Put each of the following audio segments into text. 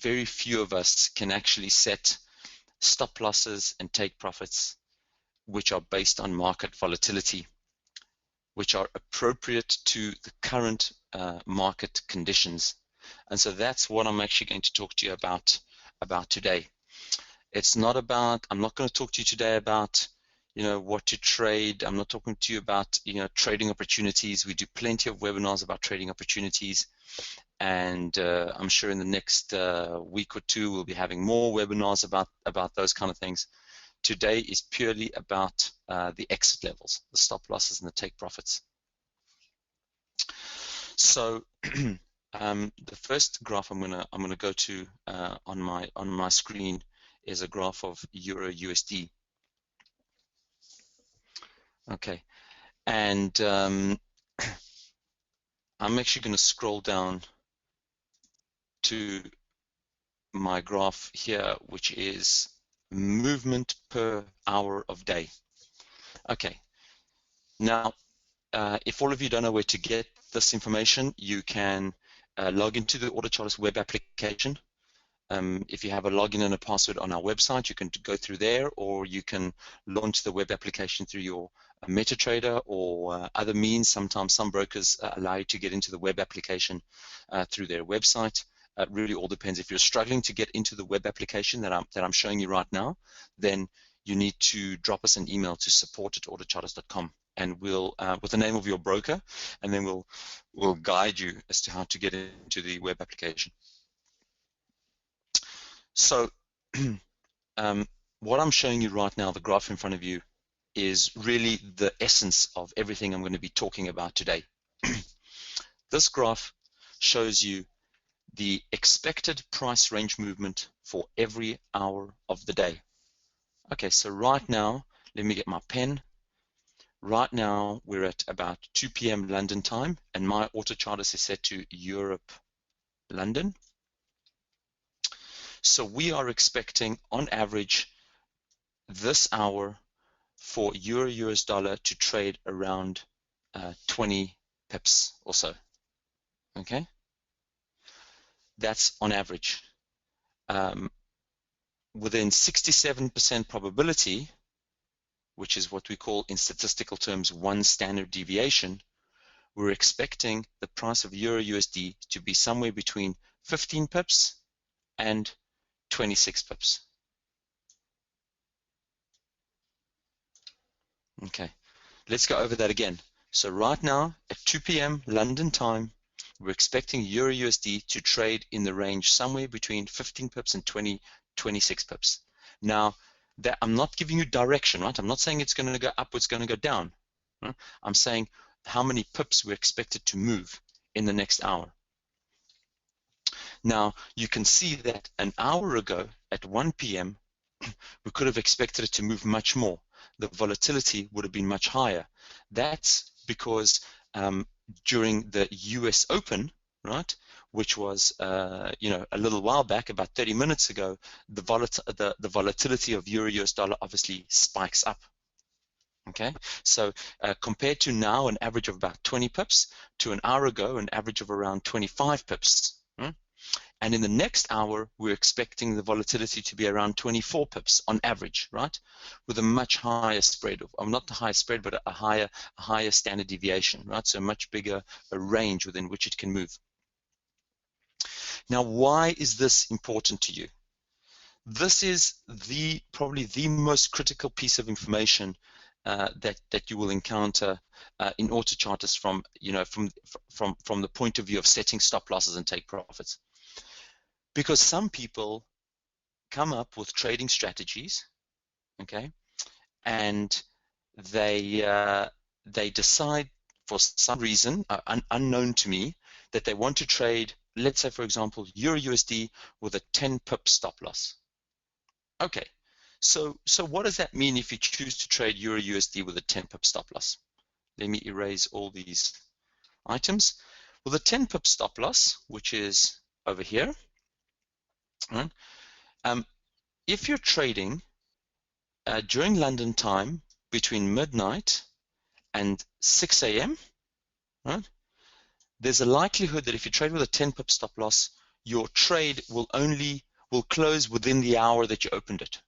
very few of us can actually set stop losses and take profits which are based on market volatility, which are appropriate to the current market conditions. And so that's what I'm actually going to talk to you about today. It's not about, I'm not going to talk to you today about, you know, what to trade. I'm not talking to you about, you know, trading opportunities. We do plenty of webinars about trading opportunities, and I'm sure in the next week or two we'll be having more webinars about those kind of things. Today is purely about the exit levels, the stop losses and the take profits. So the first graph I'm gonna go to on my screen is a graph of EURUSD. Okay, and I'm actually going to scroll down to my graph here, which is movement per hour of day. Okay, now if all of you don't know where to get this information, you can log into the Autochartist Web Application. If you have a login and a password on our website, you can go through there, or you can launch the web application through your Metatrader or other means. Sometimes some brokers allow you to get into the web application through their website. It really all depends. If you're struggling to get into the web application that I'm showing you right now, then you need to drop us an email to support@autochartist.com, and we'll with the name of your broker, and then we'll guide you as to how to get into the web application. So what I'm showing you right now, the graph in front of you, is really the essence of everything I'm going to be talking about today. This graph shows you the expected price range movement for every hour of the day. Okay, so right now, let me get my pen. Right now, we're at about 2 p.m. London time, and my Autochartist is set to Europe, London. So we are expecting, on average, this hour for Euro US dollar to trade around 20 pips or so. Okay, that's on average. Within 67% probability, which is what we call in statistical terms 1 standard deviation, we're expecting the price of Euro USD to be somewhere between 15 pips and 26 pips. Okay, let's go over that again. So right now at 2 p.m. London time, we're expecting Euro USD to trade in the range somewhere between 15 pips and 26 pips. Now, that I'm not giving you direction, right? I'm not saying it's going to go up, it's going to go down. Right? I'm saying how many pips we're expected to move in the next hour. Now, you can see that an hour ago at 1 p.m., we could have expected it to move much more. The volatility would have been much higher. That's because during the US Open, right, which was you know, a little while back, about 30 minutes ago, the volatility of Euro US dollar obviously spikes up. Okay, so compared to now an average of about 20 pips, to an hour ago an average of around 25 pips. And in the next hour, we're expecting the volatility to be around 24 pips on average, right? With a much higher spread, not the highest spread, but a higher standard deviation, right? So a much bigger range within which it can move. Now, why is this important to you? This is probably the most critical piece of information that you will encounter in Autochartist from the point of view of setting stop losses and take profits. Because some people come up with trading strategies, okay, and they decide for some reason unknown to me that they want to trade, let's say for example, Euro USD with a 10 pip stop loss. Okay, so what does that mean if you choose to trade Euro USD with a 10 pip stop loss? Let me erase all these items. With a 10 pip stop loss, which is over here, right? If you're trading during London time between midnight and 6 a.m., right, there's a likelihood that if you trade with a 10 pip stop loss, your trade will close within the hour that you opened it.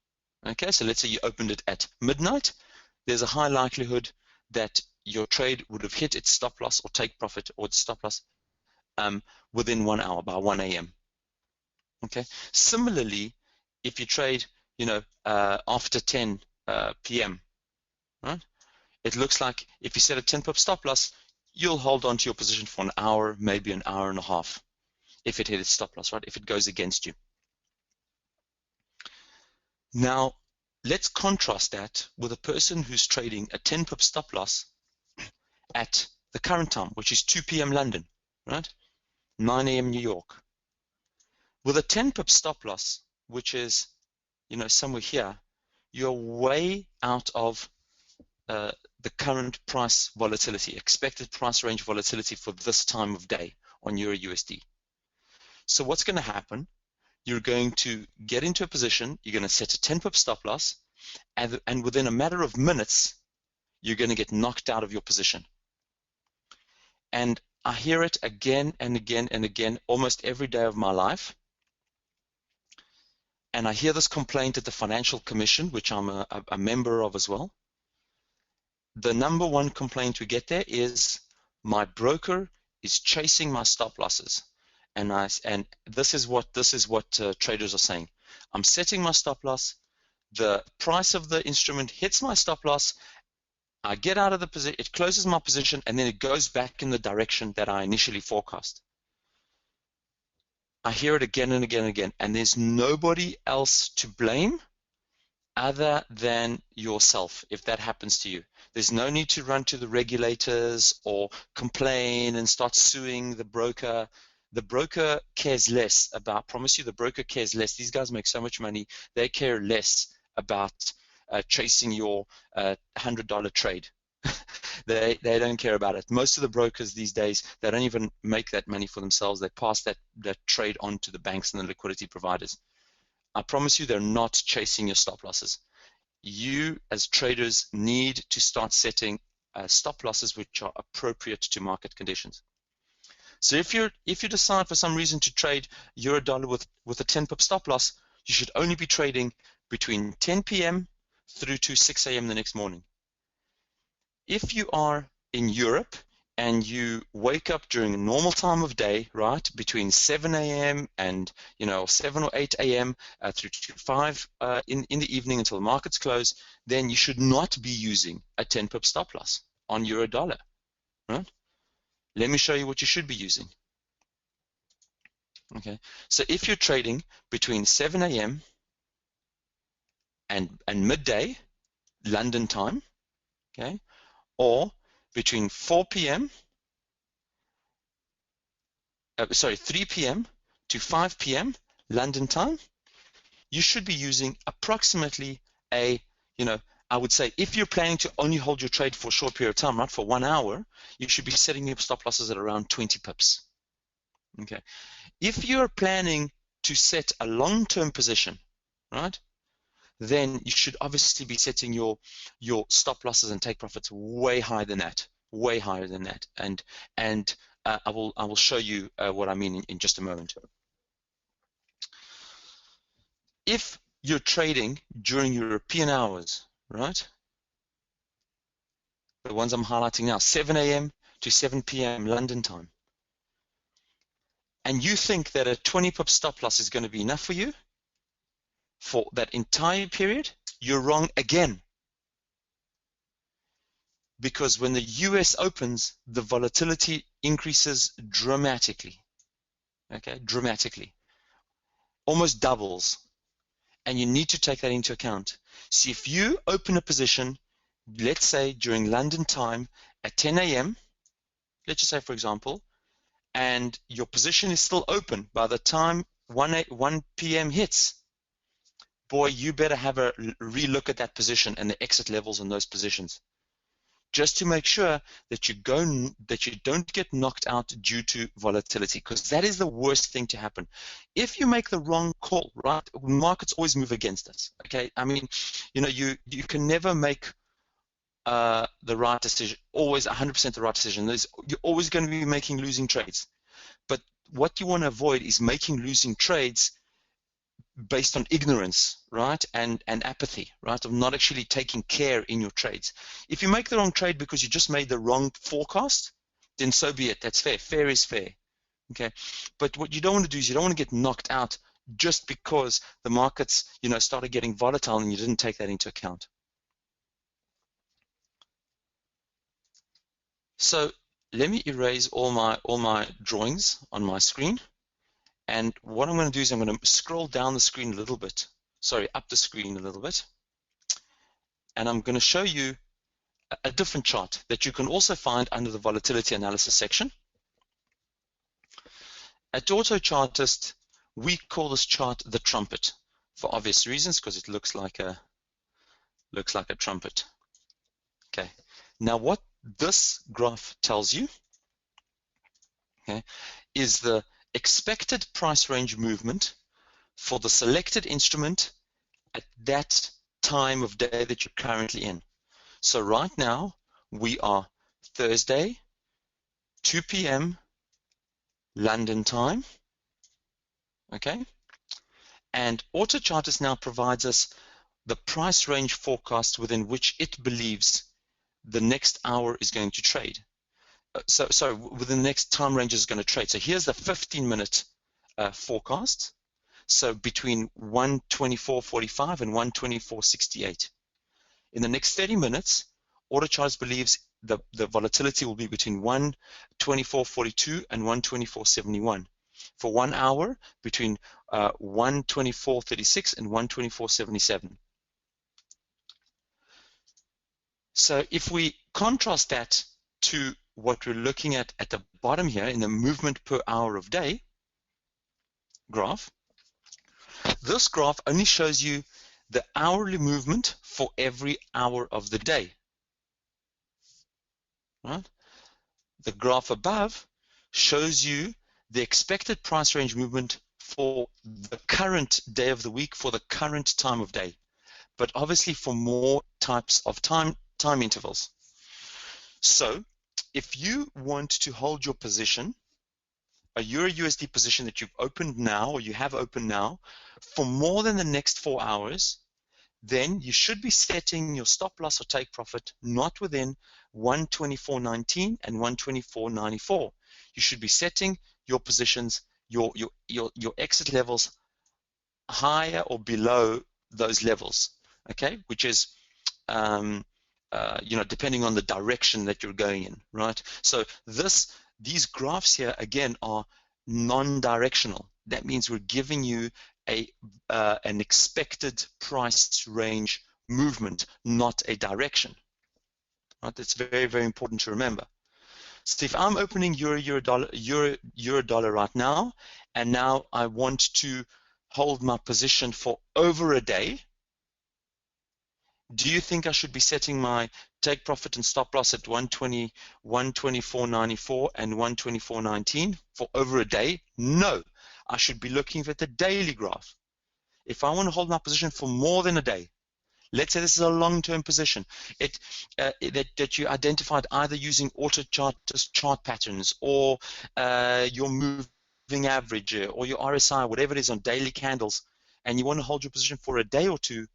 Okay, so let's say you opened it at midnight. There's a high likelihood that your trade would have hit its stop loss or take profit or its stop loss within 1 hour, by 1 a.m. Okay. Similarly, if you trade, after 10 p.m., right? It looks like if you set a 10 pip stop loss, you'll hold on to your position for an hour, maybe an hour and a half, if it hit its stop loss, right? If it goes against you. Now, let's contrast that with a person who's trading a 10 pip stop loss at the current time, which is 2 p.m. London, right? 9 a.m. New York. With a 10 pip stop loss, which is, somewhere here, you're way out of the current price volatility, expected price range volatility for this time of day on EURUSD. So what's going to happen? You're going to get into a position, you're going to set a 10 pip stop loss, and within a matter of minutes, you're going to get knocked out of your position. And I hear it again and again and again almost every day of my life. And I hear this complaint at the Financial Commission, which I'm a member of as well. The number one complaint we get there is my broker is chasing my stop losses. And this is what traders are saying. I'm setting my stop loss. The price of the instrument hits my stop loss. I get out of the position, it closes my position, and then it goes back in the direction that I initially forecast. I hear it again and again and again, and there's nobody else to blame other than yourself if that happens to you. There's no need to run to the regulators or complain and start suing the broker. The broker cares less about, I promise you, the broker cares less. These guys make so much money, they care less about chasing your $100 trade. They don't care about it. Most of the brokers these days, they don't even make that money for themselves. They pass that trade on to the banks and the liquidity providers. I promise you, they're not chasing your stop losses. You, as traders, need to start setting stop losses which are appropriate to market conditions. So if you decide for some reason to trade euro-dollar with a 10 pip stop loss, you should only be trading between 10 p.m. through to 6 a.m. the next morning. If you are in Europe and you wake up during a normal time of day, right, between 7 a.m. and 7 or 8 a.m. Through to 5 in the evening until the markets close, then you should not be using a 10 pip stop loss on euro-dollar, right? Let me show you what you should be using. Okay, so if you're trading between 7 a.m. and midday London time, okay, or between 3 p.m. to 5 p.m. London time, you should be using approximately I would say if you're planning to only hold your trade for a short period of time, right, for 1 hour, you should be setting your stop losses at around 20 pips. Okay. If you're planning to set a long-term position, right, then you should obviously be setting your stop losses and take profits way higher than that, and I will show you what I mean in just a moment. If you're trading during European hours, right, the ones I'm highlighting now, 7 a.m. to 7 p.m. London time, and you think that a 20 pip stop loss is going to be enough for you for that entire period, you're wrong again. Because when the US opens, the volatility increases dramatically, okay, dramatically, almost doubles, and you need to take that into account. So if you open a position, let's say during London time at 10 a.m., let's just say for example, and your position is still open by the time 1 p.m. hits, boy, you better have a relook at that position and the exit levels on those positions, just to make sure that you don't get knocked out due to volatility, because that is the worst thing to happen. If you make the wrong call, right, markets always move against us. Okay, I mean, you can never make the right decision, always 100% the right decision. You're always going to be making losing trades. But what you want to avoid is making losing trades based on ignorance, right, and apathy, right, of not actually taking care in your trades. If you make the wrong trade because you just made the wrong forecast, then so be it. That's fair. Fair is fair. Okay, but what you don't want to do is you don't want to get knocked out just because the markets, started getting volatile and you didn't take that into account. So let me erase all my drawings on my screen, and what I'm going to do is I'm going to scroll down the screen a little bit, up the screen a little bit, and I'm going to show you a different chart that you can also find under the volatility analysis section. At Autochartist, we call this chart the Trumpet for obvious reasons, because it looks like a trumpet. Okay. Now what this graph tells you, okay, is the expected price range movement for the selected instrument at that time of day that you're currently in. So right now we are Thursday, 2 p.m. London time, okay? And Autochartist now provides us the price range forecast within which it believes the next hour is going to trade. So within the next time range is going to trade. So here's the 15-minute forecast. So between 1:24.45 and 1:24.68. In the next 30 minutes, Autochartist believes the volatility will be between 1:24.42 and 1:24.71. For 1 hour, between 1:24.36 and 1:24.77. So if we contrast that to what we're looking at the bottom here in the movement per hour of day graph, this graph only shows you the hourly movement for every hour of the day. Right? The graph above shows you the expected price range movement for the current day of the week for the current time of day, but obviously for more types of time intervals. So if you want to hold your position, a EURUSD position that you've opened now or you have opened now for more than the next 4 hours, then you should be setting your stop loss or take profit not within 124.19 and 124.94. You should be setting your positions, your exit levels higher or below those levels, okay, which is depending on the direction that you're going in, right? So these graphs here again are non-directional. That means we're giving you an expected price range movement, not a direction. Right? That's very, very important to remember. So if I'm opening euro dollar right now, and now I want to hold my position for over a day, do you think I should be setting my take profit and stop loss at 124.94 and 124.19 for over a day? No, I should be looking at the daily graph. If I want to hold my position for more than a day, let's say this is a long-term position, that you identified either using Autochartist chart patterns or your moving average or your RSI, whatever it is on daily candles, and you want to hold your position for a day or two,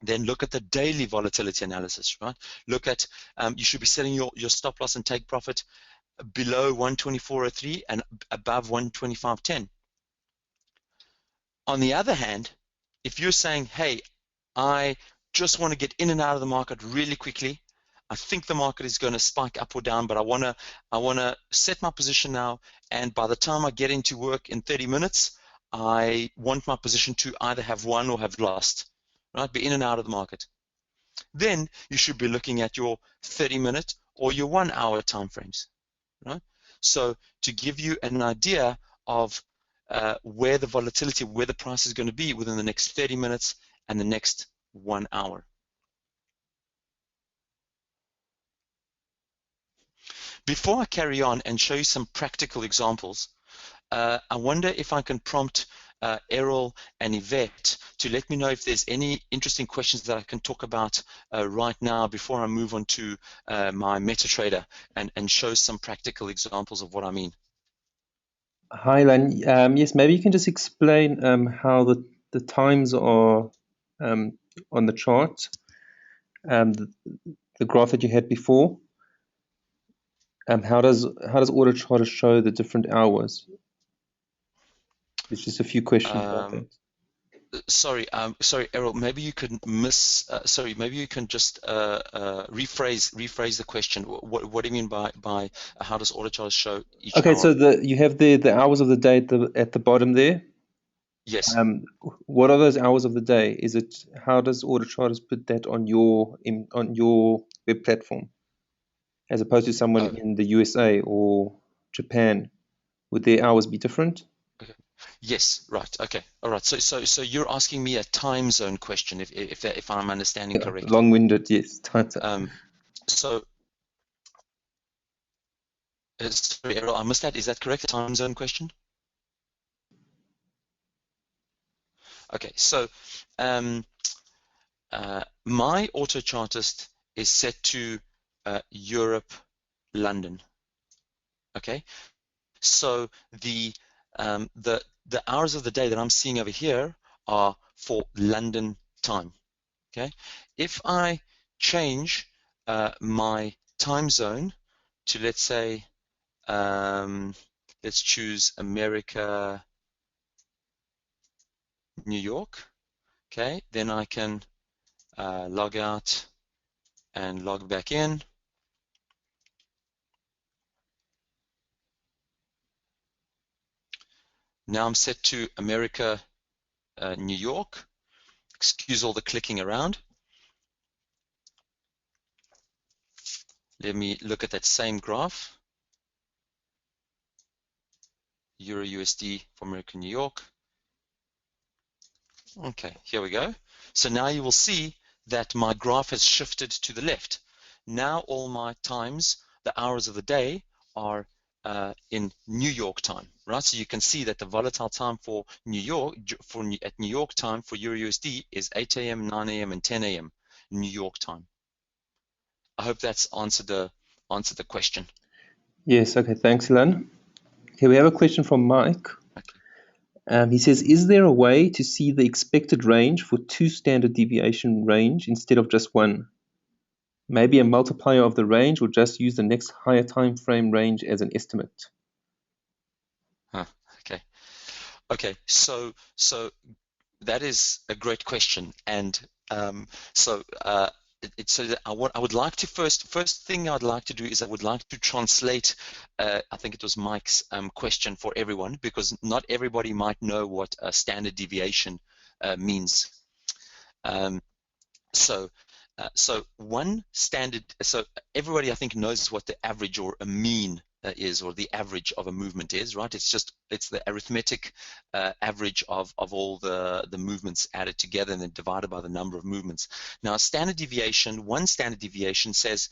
then look at the daily volatility analysis, right? Look at, you should be setting your stop loss and take profit below 124.03 and above 125.10. On the other hand, if you're saying, hey, I just want to get in and out of the market really quickly, I think the market is going to spike up or down, but I want to set my position now, and by the time I get into work in 30 minutes, I want my position to either have won or have lost. Right, be in and out of the market. Then you should be looking at your 30-minute or your 1 hour time frames. Right? So to give you an idea of where the volatility, where the price is going to be within the next 30 minutes and the next 1 hour. Before I carry on and show you some practical examples, I wonder if I can prompt Errol and Yvette to let me know if there's any interesting questions that I can talk about right now before I move on to my Metatrader and show some practical examples of what I mean. Hi, Lan. Yes, maybe you can just explain how the times are on the chart, the, the graph that you had before. How does Autochartist show the different hours? There's just a few questions about Um, that. sorry, Errol. Maybe you can sorry, maybe you can just rephrase the question. What do you mean by how does Autochartist show each Okay, hour? so you have the hours of the day at the bottom there. Yes. Um, what are those hours of the day? How does Autochartist put that on your web platform as opposed to someone Oh, in the USA or Japan? Would their hours be different? okay. Yes. Right. Okay. All right. So you're asking me a time zone question, if I'm understanding Yeah, correctly. long-winded, yes. Um, so sorry, Errol, I missed that. Is that correct? A time zone question? Okay. So um, my Autochartist is set to Europe, London. Okay. So the hours of the day that I'm seeing over here are for London time. Okay. If I change my time zone to, let's say, let's choose America, New York. Okay. Then I can log out and log back in. Now I'm set to America, New York. Excuse all the clicking around. Let me look at that same graph. EURUSD for America, New York. Okay, here we go. So now you will see that my graph has shifted to the left. Now all my times, the hours of the day, are in New York time, right? So you can see that the volatile time for New York, at New York time for EURUSD is 8 a.m., 9 a.m., and 10 a.m. New York time. I hope that's answered the question. Yes, okay, thanks, Ilan. Okay, we have a question from Mike. Okay. He says, is there a way to see the expected range for two standard deviation range instead of just one? Maybe a multiplier of the range or just use the next higher time frame range as an estimate? Huh. Okay. Okay. So that is a great question, and so so that I would like to first thing I'd like to do is I would like to translate. I think it was Mike's question for everyone, because not everybody might know what a standard deviation means. Um, so one standard, so everybody I think knows what the average or a mean is, or the average of a movement is, right? It's the arithmetic average of all the movements added together and then divided by the number of movements. Now, standard deviation, one standard deviation says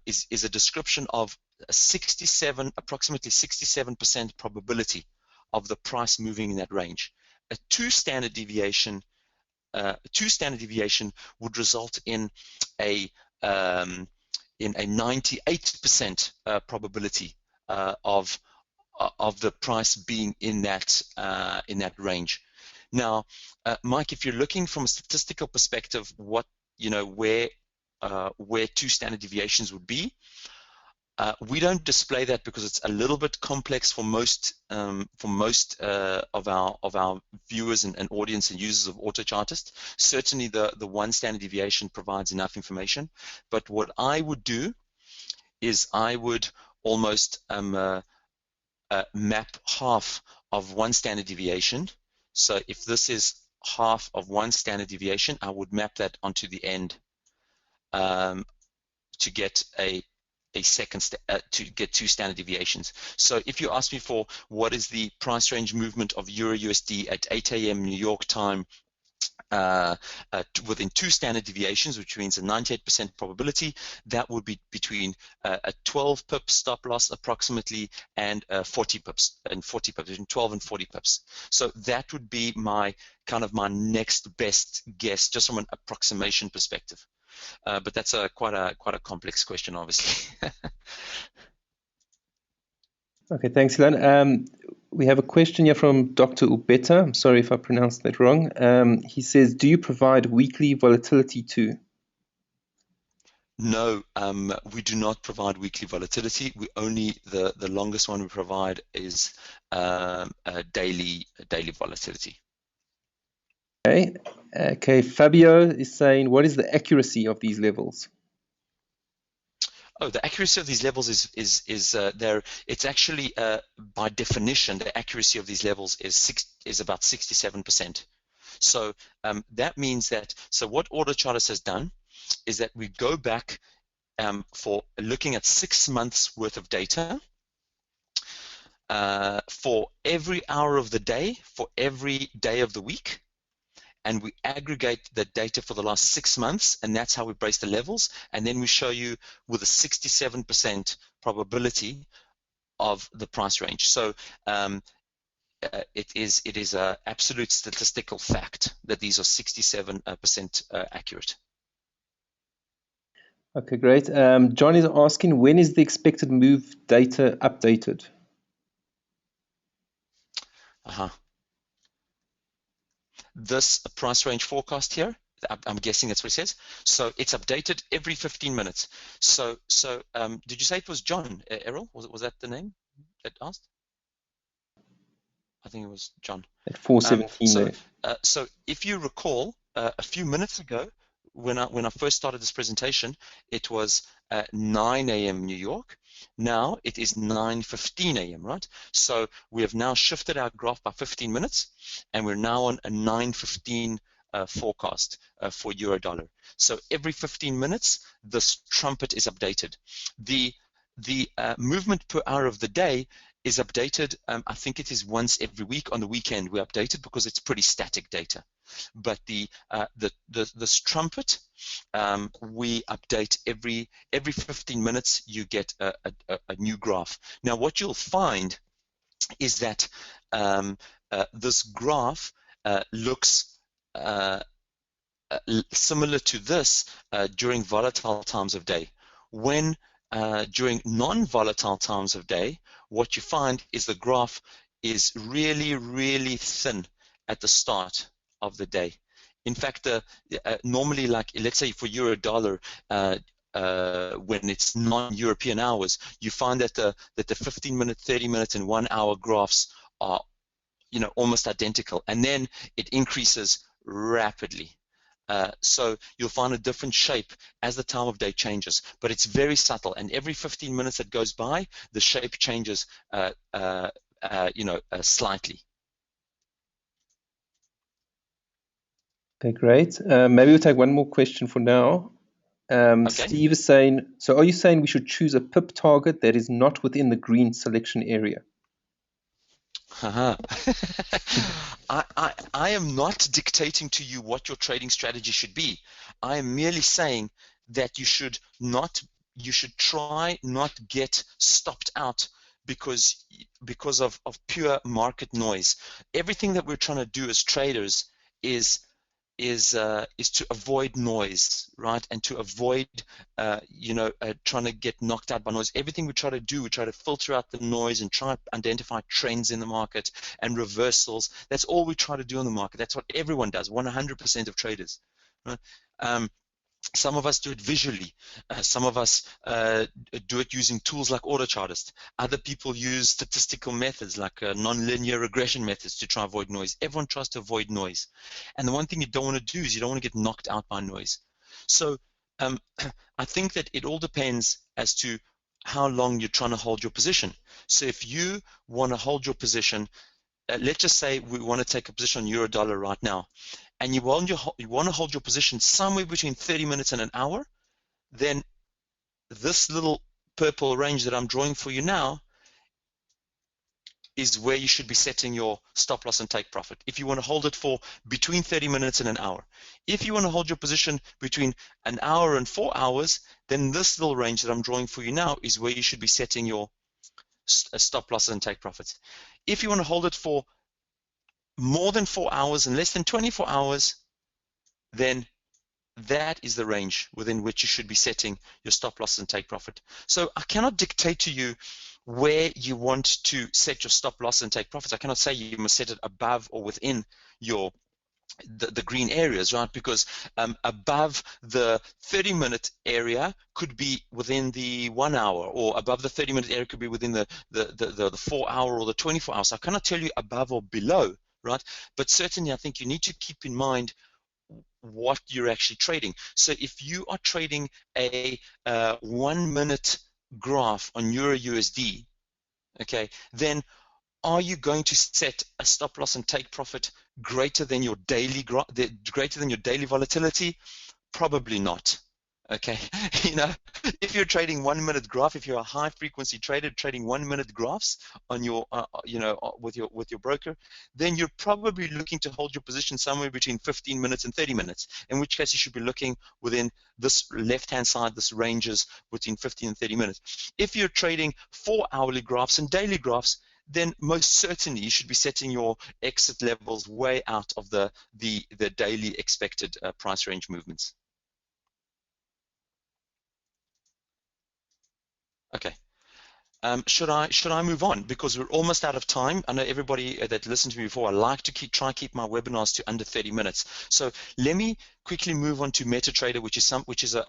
is a description of approximately 67% probability of the price moving in that range. A two-standard deviation would result in a 98% probability of the price being in that range. Now, Mike, if you're looking from a statistical perspective, what where two standard deviations would be, we don't display that because it's a little bit complex for most of our viewers and audience and users of Autochartist. Certainly, the one standard deviation provides enough information. But what I would do is I would almost map half of one standard deviation. So if this is half of one standard deviation, I would map that onto the end to get to get two standard deviations. So if you ask me for what is the price range movement of EURUSD at 8 a.m. New York time within two standard deviations, which means a 98% probability, that would be between a 12 pip stop loss approximately and 40 pips, between 12 and 40 pips. So that would be my next best guess, just from an approximation perspective. But that's quite a complex question, obviously. Okay, thanks, Ilan. We have a question here from Dr. Ubeta. I'm sorry if I pronounced that wrong. He says, do you provide weekly volatility too? No, we do not provide weekly volatility. We only the longest one we provide is a daily volatility. Okay. Okay. Fabio is saying, what is the accuracy of these levels? Oh, the accuracy of these levels is there. It's actually by definition the accuracy of these levels is about 67%. So that means that what Autochartist has done is that we go back for looking at 6 months worth of data for every hour of the day, for every day of the week, and we aggregate the data for the last 6 months, and that's how we base the levels, and then we show you with a 67% probability of the price range. So it is an absolute statistical fact that these are 67% accurate. Okay, great. John is asking, when is the expected move data updated? This price range forecast here, I'm guessing that's what it says. So it's updated every 15 minutes. So did you say it was John, Errol? Was that the name that asked? I think it was John. At 4:17 there. So if you recall, a few minutes ago, when I first started this presentation, it was 9 a.m. New York. Now it is 9:15 a.m. right? So we have now shifted our graph by 15 minutes, and we're now on a 9:15 forecast for euro dollar. So every 15 minutes, this trumpet is updated. The movement per hour of the day is updated. I think it is once every week. On the weekend we update it because it's pretty static data. But this trumpet we update every 15 minutes. You get a new graph. Now what you'll find is that this graph looks similar to this during volatile times of day. When during non-volatile times of day, what you find is the graph is really, really thin at the start of the day. In fact, normally, like let's say for euro dollar, when it's non-European hours, you find that the 15-minute, 30-minute, and 1 hour graphs are, almost identical, and then it increases rapidly. So you'll find a different shape as the time of day changes, but it's very subtle, and every 15 minutes that goes by, the shape changes slightly. Okay, great. Maybe we'll take one more question for now. Okay. Steve is saying, so are you saying we should choose a pip target that is not within the green selection area? I am not dictating to you what your trading strategy should be. I am merely saying that you should try not get stopped out because of pure market noise. Everything that we're trying to do as traders is to avoid noise, right? And to avoid, trying to get knocked out by noise. Everything we try to do, we try to filter out the noise and try to identify trends in the market and reversals. That's all we try to do in the market. That's what everyone does, 100% of traders. Right? Some of us do it visually. Some of us do it using tools like Autochartist. Other people use statistical methods like nonlinear regression methods to try to avoid noise. Everyone tries to avoid noise. And the one thing you don't want to do is you don't want to get knocked out by noise. So I think that it all depends as to how long you're trying to hold your position. So if you want to hold your position, let's just say we want to take a position on euro dollar right now, and you want to hold your position somewhere between 30 minutes and an hour, then this little purple range that I'm drawing for you now is where you should be setting your stop loss and take profit. If you want to hold it for between 30 minutes and an hour. If you want to hold your position between an hour and 4 hours, then this little range that I'm drawing for you now is where you should be setting your stop losses and take profits. If you want to hold it for more than 4 hours and less than 24 hours, then that is the range within which you should be setting your stop loss and take profit. So I cannot dictate to you where you want to set your stop loss and take profits. I cannot say you must set it above or within your the green areas, right? Because above the 30-minute area could be within the 1 hour, or above the 30-minute area could be within the 4 hour or the 24 hours. So I cannot tell you above or below, right? But certainly I think you need to keep in mind what you're actually trading. So if you are trading a 1 minute graph on EURUSD, okay, then are you going to set a stop loss and take profit greater than your daily volatility? Probably not. Okay, if you're trading 1 minute graph, if you're a high frequency trader trading 1 minute graphs on your, with your broker, then you're probably looking to hold your position somewhere between 15 minutes and 30 minutes. In which case, you should be looking within this left-hand side. This ranges between 15 and 30 minutes. If you're trading 4 hourly graphs and daily graphs, then most certainly you should be setting your exit levels way out of the daily expected price range movements. Okay. Should I move on, because we're almost out of time? I know everybody that listened to me before, I like to try keep my webinars to under 30 minutes. So let me quickly move on to Metatrader, which is a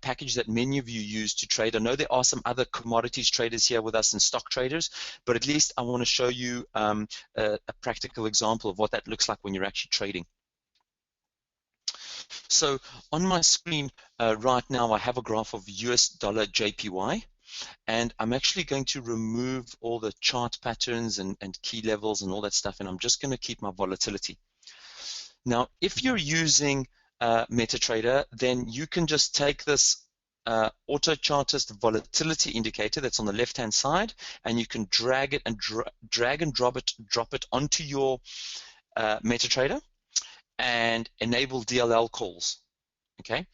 package that many of you use to trade. I know there are some other commodities traders here with us and stock traders, but at least I want to show you a practical example of what that looks like when you're actually trading. So on my screen right now, I have a graph of US dollar JPY, and I'm actually going to remove all the chart patterns and key levels and all that stuff, and I'm just going to keep my volatility. Now, if you're using Metatrader, then you can just take this Autochartist volatility indicator that's on the left-hand side, and you can drag it and drag and drop it onto your Metatrader, and enable DLL calls. Okay,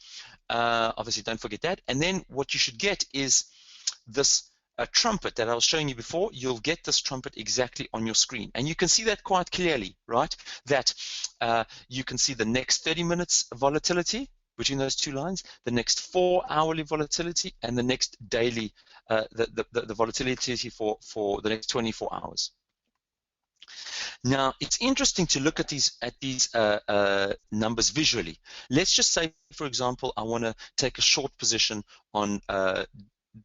obviously don't forget that. And then what you should get is this trumpet that I was showing you before. You'll get this trumpet exactly on your screen, and you can see that quite clearly, right? That you can see the next 30 minutes volatility between those two lines, the next 4 hourly volatility, and the next daily the volatility for the next 24 hours. Now, it's interesting to look at these numbers visually. Let's just say, for example, I want to take a short position on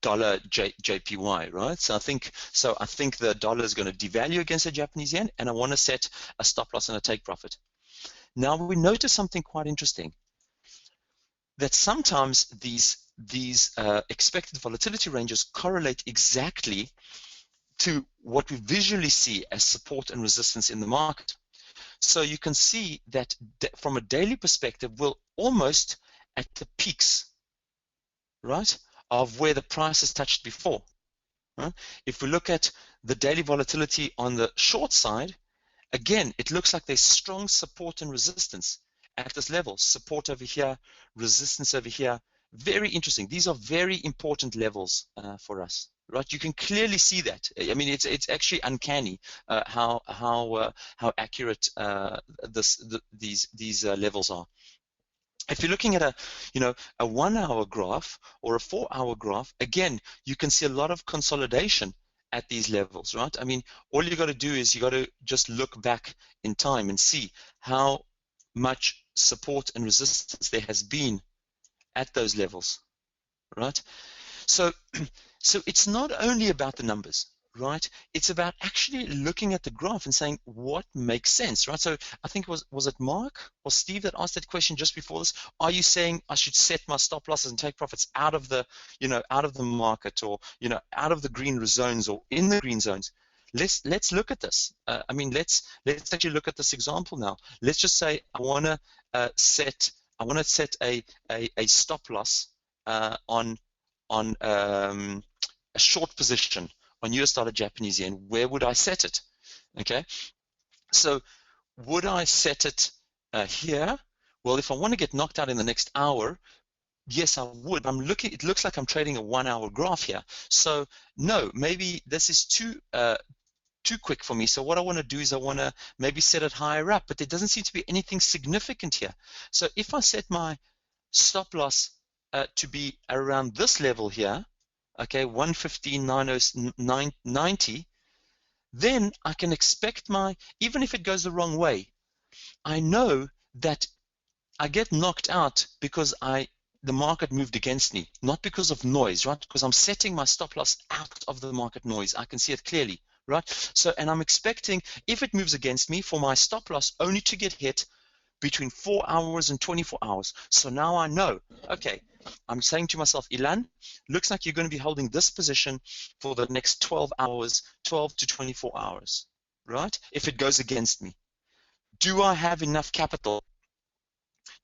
dollar JPY, right? So I think the dollar is going to devalue against the Japanese yen, and I want to set a stop loss and a take profit. Now we notice something quite interesting, that sometimes these expected volatility ranges correlate exactly to what we visually see as support and resistance in the market. So you can see that from a daily perspective, we're almost at the peaks, right, of where the price has touched before. Right? If we look at the daily volatility on the short side, again, it looks like there's strong support and resistance at this level. Support over here, resistance over here. Very interesting. These are very important levels for us. Right, you can clearly see that. I mean, it's actually uncanny how accurate these levels are. If you're looking at a 1 hour graph or a 4 hour graph, again, you can see a lot of consolidation at these levels, right? I mean, all you got to do is you got to just look back in time and see how much support and resistance there has been at those levels, right? So it's not only about the numbers, right? It's about actually looking at the graph and saying what makes sense, right? So I think was it Mark or Steve that asked that question just before this? Are you saying I should set my stop losses and take profits out of the market, or out of the green zones or in the green zones? Let's look at this. I mean, let's actually look at this example now. Let's just say I want to set a stop loss on a short position on US dollar Japanese yen. Where would I set it? Okay, so would I set it here? Well, if I want to get knocked out in the next hour, yes, I would. It looks like I'm trading a 1 hour graph here. So no, maybe this is too quick for me. So what I want to do is I want to maybe set it higher up, but there doesn't seem to be anything significant here. So if I set my stop loss to be around this level here, okay, 115.90, then I can expect even if it goes the wrong way, I know that I get knocked out because the market moved against me, not because of noise, right? Because I'm setting my stop loss out of the market noise. I can see it clearly, right? So, and I'm expecting, if it moves against me, for my stop loss only to get hit between 4 hours and 24 hours. So now I know, okay, I'm saying to myself, Ilan, looks like you're going to be holding this position for the next 12 hours, 12 to 24 hours, right? If it goes against me. Do I have enough capital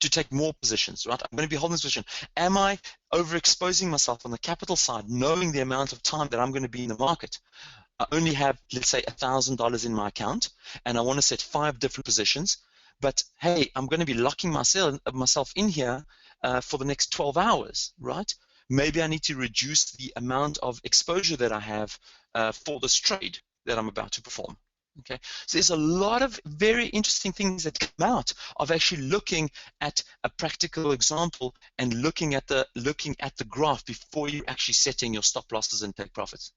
to take more positions, right? I'm going to be holding this position. Am I overexposing myself on the capital side, knowing the amount of time that I'm going to be in the market? I only have, let's say, $1,000 in my account, and I want to set 5 different positions. But hey, I'm going to be locking myself in here for the next 12 hours, right? Maybe I need to reduce the amount of exposure that I have for this trade that I'm about to perform. Okay, so there's a lot of very interesting things that come out of actually looking at a practical example and looking at the graph before you're actually setting your stop losses and take profits.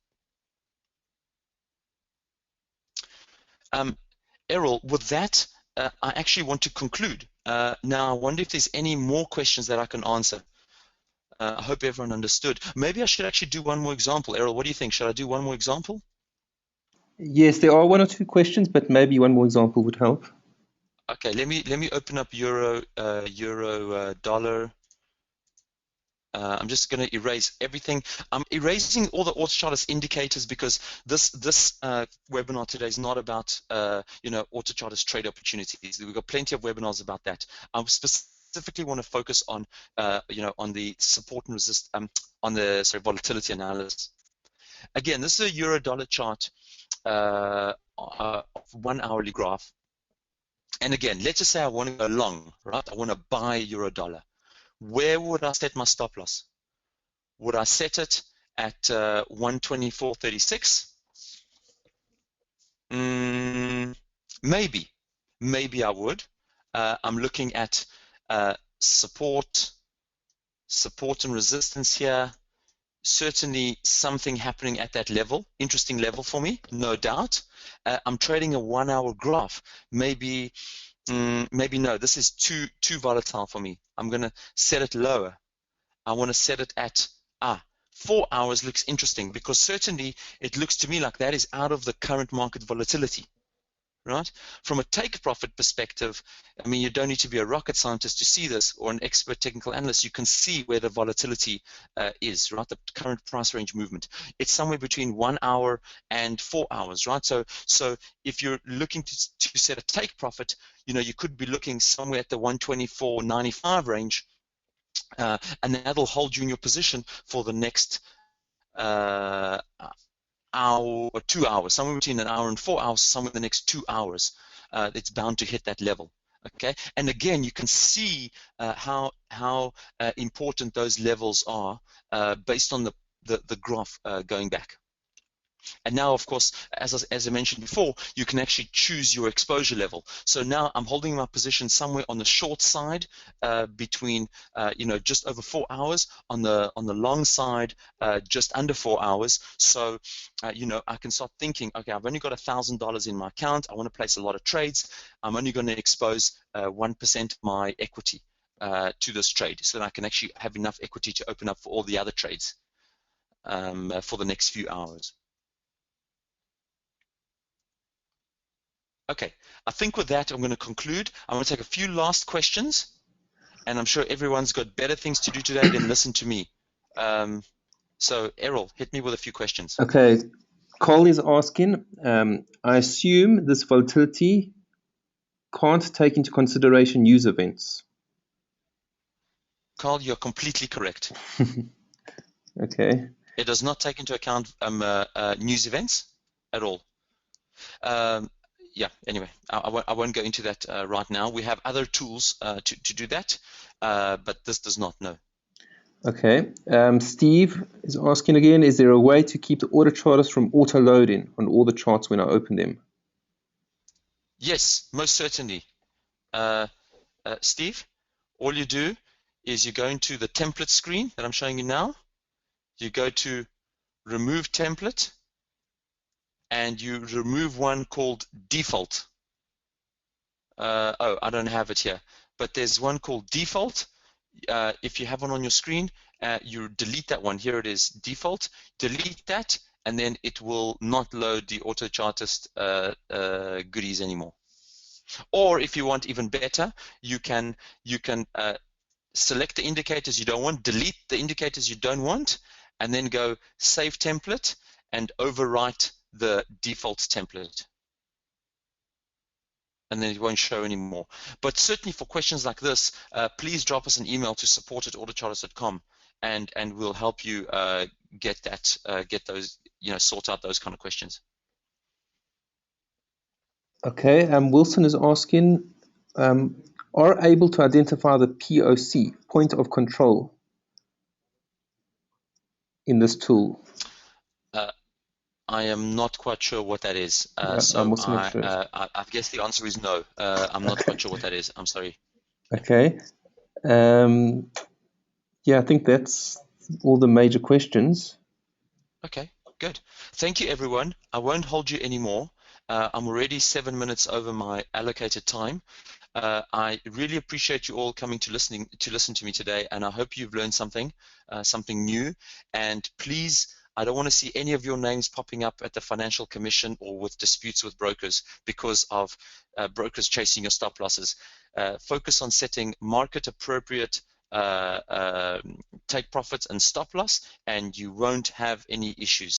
Errol, with that, I actually want to conclude. Now, I wonder if there's any more questions that I can answer. I hope everyone understood. Maybe I should actually do one more example. Errol, what do you think? Should I do one more example? Yes, there are 1 or 2 questions, but maybe one more example would help. Okay, let me open up euro, dollar. I'm just going to erase everything. I'm erasing all the Autochartist indicators because this webinar today is not about Autochartist trade opportunities. We've got plenty of webinars about that. I specifically want to focus on on the support and resist on the volatility analysis. Again, this is a euro dollar chart of 1 hourly graph. And again, let's just say I want to go long, right? I want to buy euro dollar. Where would I set my stop loss? Would I set it at 124.36? Maybe I would. I'm looking at support and resistance here. Certainly something happening at that level, interesting level for me, no doubt. I'm trading a 1 hour graph. Maybe no, this is too volatile for me. I'm going to set it lower. I want to set it at 4 hours looks interesting because certainly it looks to me like that is out of the current market volatility, right? From a take profit perspective, I mean, you don't need to be a rocket scientist to see this or an expert technical analyst. You can see where the volatility is, right? The current price range movement. It's somewhere between 1 hour and 4 hours, right? So if you're looking to set a take profit, you could be looking somewhere at the 124.95 range. And that'll hold you in your position for the next hour or 2 hours, somewhere between an hour and 4 hours, somewhere in the next 2 hours. It's bound to hit that level. Okay, and again, you can see how important those levels are based on the graph going back. And now, of course, as I mentioned before, you can actually choose your exposure level. So now I'm holding my position somewhere on the short side, between just over 4 hours. On the long side, just under 4 hours. So I can start thinking, okay, I've only got $1,000 in my account. I want to place a lot of trades. I'm only going to expose 1% of my equity to this trade, so that I can actually have enough equity to open up for all the other trades for the next few hours. Okay, I think with that, I'm going to conclude. I'm going to take a few last questions, and I'm sure everyone's got better things to do today than listen to me. So, Errol, hit me with a few questions. Okay, Cole is asking, I assume this volatility can't take into consideration news events. Carl, you're completely correct. Okay. It does not take into account news events at all. Yeah, anyway, I won't go into that right now. We have other tools to do that, but this does not, no. Okay. Steve is asking again, is there a way to keep the Autochartist from auto-loading on all the charts when I open them? Yes, most certainly. Steve, all you do is you go into the template screen that I'm showing you now. You go to remove template, and you remove one called default. Oh, I don't have it here, but there's one called default. If you have one on your screen, you delete that one. Here it is, default. Delete that, and then it will not load the Autochartist goodies anymore. Or if you want even better, you can select the indicators you don't want, delete the indicators you don't want, and then go save template and overwrite the default template. And then it won't show anymore. But certainly for questions like this, please drop us an email to support@autochartist.com, and we'll help you get those, sort out those kind of questions. Okay, Wilson is asking, are able to identify the POC, point of control, in this tool? I am not quite sure what that is. Yeah, so I'm also not sure. I guess the answer is no. I'm not quite sure what that is. I'm sorry. Okay. Yeah, I think that's all the major questions. Okay, good. Thank you, everyone. I won't hold you anymore. I'm already 7 minutes over my allocated time. I really appreciate you all coming to listen to me today, and I hope you've learned something new. And please, I don't want to see any of your names popping up at the Financial Commission or with disputes with brokers because of brokers chasing your stop losses. Focus on setting market appropriate take profits and stop loss, and you won't have any issues.